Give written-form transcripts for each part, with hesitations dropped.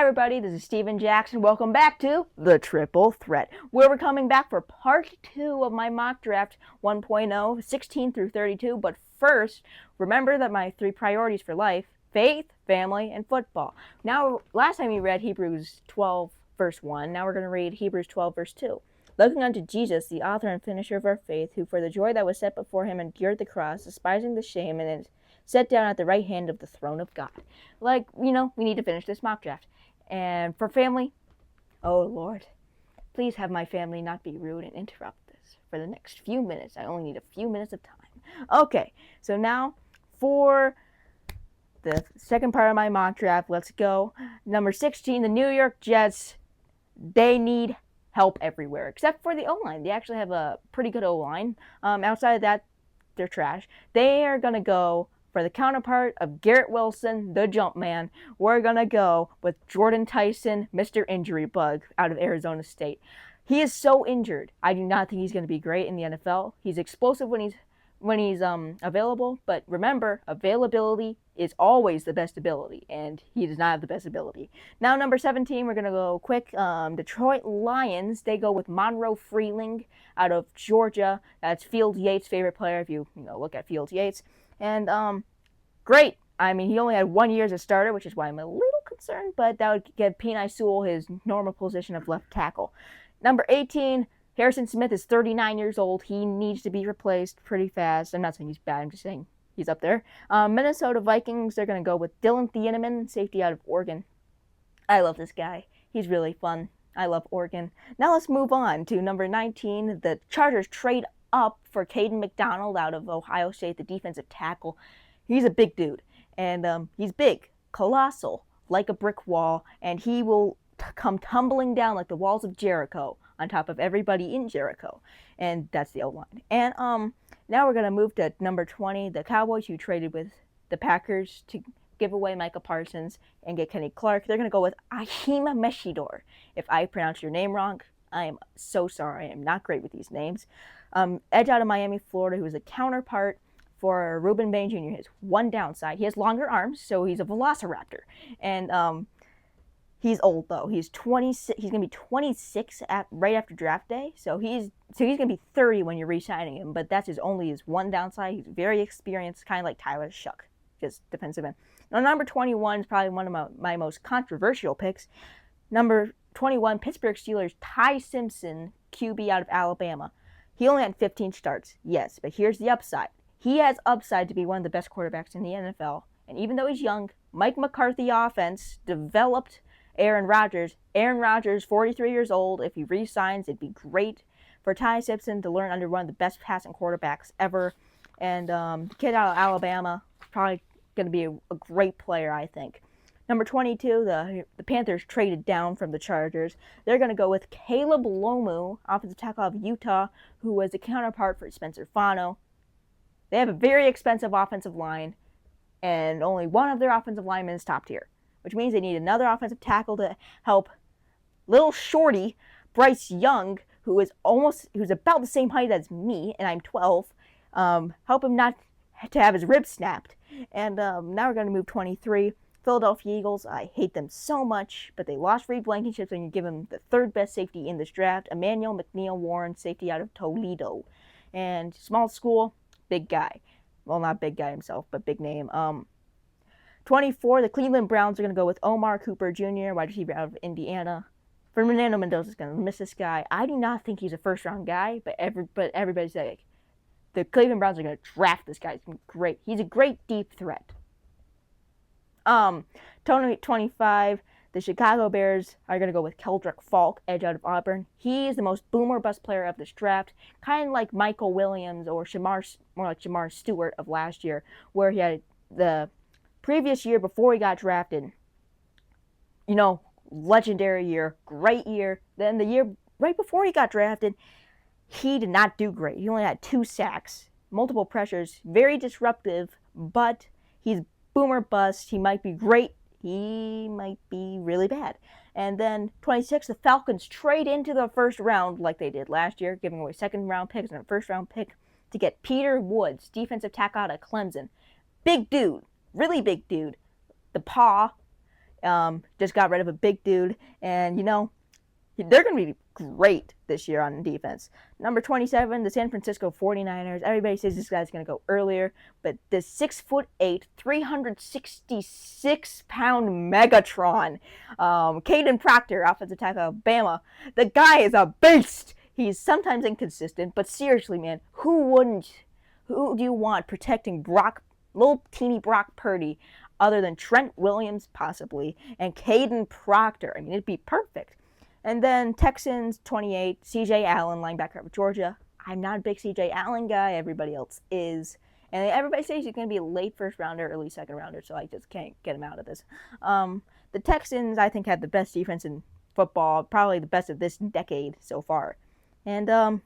everybody, this is Steven Jackson. Welcome back to The Triple Threat, where we're coming back for part 2 of my mock draft 1.0, 16 through 32. But first, remember that my 3 priorities for life: faith, family, and football. Now, last time we read Hebrews 12, verse 1. Now we're going to read Hebrews 12, verse 2. Looking unto Jesus, the author and finisher of our faith, who for the joy that was set before him endured the cross, despising the shame, and is set down at the right hand of the throne of God. We need to finish this mock draft. And for family, oh Lord, please have my family not be rude and interrupt this for the next few minutes. I only need a few minutes of time. Okay, so now for the second part of my mock draft, let's go. Number 16, the New York Jets. They need help everywhere, except for the O-line. They actually have a pretty good O-line. Outside of that, they're trash. They are going to go for the counterpart of Garrett Wilson, the jump man. We're going to go with Jordan Tyson, Mr. Injury Bug, out of Arizona State. He is so injured. I do not think he's going to be great in the NFL. He's explosive when he's available, but remember, availability is always the best ability, and he does not have the best ability. Now, number 17, we're going to go quick. Detroit Lions, they go with Monroe Freeling out of Georgia. That's Fields Yates' favorite player, if you look at Fields Yates. And great. I mean, he only had 1 year as a starter, which is why I'm a little concerned, but that would give Penei Sewell his normal position of left tackle. Number 18, Harrison Smith is 39 years old. He needs to be replaced pretty fast. I'm not saying he's bad. I'm just saying he's up there. Minnesota Vikings, they're going to go with Dylan Thieneman, safety out of Oregon. I love this guy. He's really fun. I love Oregon. Now let's move on to number 19. The Chargers trade up for Caden McDonald out of Ohio State, the defensive tackle. He's a big dude, and he's big, colossal, like a brick wall, and he will come tumbling down like the walls of Jericho on top of everybody in Jericho. And that's the O-line. And now we're going to move to number 20, the Cowboys, who traded with the Packers to give away Micah Parsons and get Kenny Clark. They're going to go with Aheem Meshidor. If I pronounce your name wrong, I am so sorry. I am not great with these names. Edge out of Miami, Florida, who is a counterpart for Ruben Bain Jr. He has one downside. He has longer arms, so he's a velociraptor. And he's old, though. He's 26. He's going to be 26 right after draft day. So he's going to be 30 when you're re-signing him. But that's his one downside. He's very experienced, kind of like Tyler Shuck, just defensive end. Now, number 21 is probably one of my most controversial picks. Number 21, Pittsburgh Steelers, Ty Simpson, QB out of Alabama. He only had 15 starts, yes, but here's the upside. He has upside to be one of the best quarterbacks in the NFL. And even though he's young, Mike McCarthy offense developed Aaron Rodgers. Aaron Rodgers, 43 years old. If he re-signs, it'd be great for Ty Simpson to learn under one of the best passing quarterbacks ever. And the kid out of Alabama, probably going to be a great player, I think. Number 22, the Panthers traded down from the Chargers. They're going to go with Caleb Lomu, offensive tackle of Utah, who was a counterpart for Spencer Fano. They have a very expensive offensive line, and only one of their offensive linemen is top tier, which means they need another offensive tackle to help little shorty Bryce Young, who's about the same height as me, and I'm 12, help him not to have his ribs snapped. And now we're going to move 23. Philadelphia Eagles, I hate them so much, but they lost Reed Blankenship, and you give him the third best safety in this draft, Emmanuel McNeil-Warren, safety out of Toledo. And small school, big guy. Well, not big guy himself, but big name. 24, the Cleveland Browns are going to go with Omar Cooper Jr., wide receiver out of Indiana. Fernando Mendoza is going to miss this guy. I do not think he's a first-round guy, but everybody's like, the Cleveland Browns are going to draft this guy. He's going to be great. He's a great deep threat. 25, the Chicago Bears are going to go with Keldrick Falk, edge out of Auburn. He is the most boom or bust player of this draft, kind of like Michael Williams or more like Shamar Stewart of last year, where he had the previous year before he got drafted, legendary year, great year. Then the year right before he got drafted, he did not do great. He only had 2 sacks, multiple pressures, very disruptive, but he's boom or bust. He might be great. He might be really bad. And then 26, the Falcons trade into the first round like they did last year, giving away second-round picks and a first-round pick to get Peter Woods, defensive tackle out of Clemson. Big dude. Really big dude. The paw. Just got rid of a big dude, and they're going to be great this year on defense. Number 27, the San Francisco 49ers. Everybody says this guy's going to go earlier, but the 6'8", 366-pound Megatron, Caden Proctor, offensive tackle of Bama. The guy is a beast. He's sometimes inconsistent, but seriously, man, who do you want protecting little teeny Brock Purdy, other than Trent Williams possibly, and Caden Proctor? I mean, it'd be perfect. And then Texans 28, C.J. Allen, linebacker of Georgia. I'm not a big C.J. Allen guy. Everybody else is. And everybody says he's going to be a late first rounder, early second rounder, so I just can't get him out of this. The Texans, I think, have the best defense in football, probably the best of this decade so far. And, they're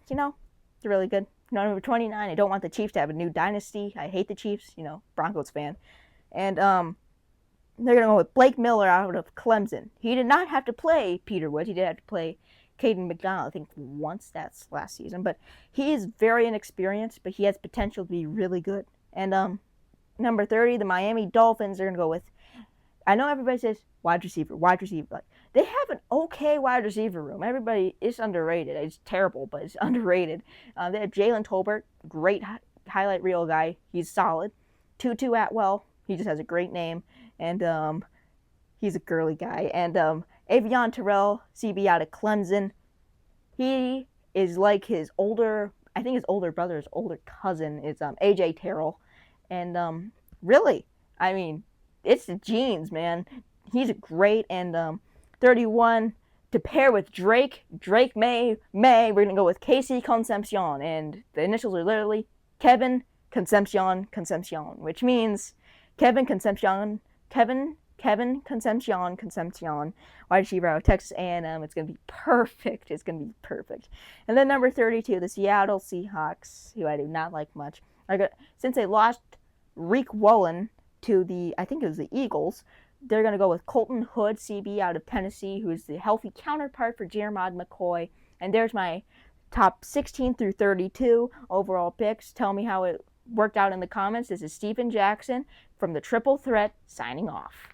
really good. Number 29, I don't want the Chiefs to have a new dynasty. I hate the Chiefs, Broncos fan. And, they're going to go with Blake Miller out of Clemson. He did not have to play Peter Woods. He did have to play Caden McDonald, I think, once. That's last season. But he is very inexperienced, but he has potential to be really good. And number 30, the Miami Dolphins are going to go with, I know everybody says wide receiver. Like, they have an okay wide receiver room. Everybody is underrated. It's terrible, but it's underrated. They have Jalen Tolbert, great highlight reel guy. He's solid. Tutu Atwell, he just has a great name. And he's a girly guy. And Avion Terrell, CB out of Clemson. He is like his older brother's older cousin is AJ Terrell. And really, I mean, it's the genes, man. He's great. And 31, to pair with Drake May, we're going to go with Casey Concepcion. And the initials are literally Kevin Concepcion, which means Kevin Concepcion, wide receiver out of Texas A&M. It's going to be perfect. And then number 32, the Seattle Seahawks, who I do not like much. Since they lost Reek Wallen to the Eagles, they're going to go with Colton Hood, CB out of Tennessee, who is the healthy counterpart for Jermod McCoy. And there's my top 16 through 32 overall picks. Tell me how it worked out in the comments. This is Stephen Jackson from the Triple Threat, signing off.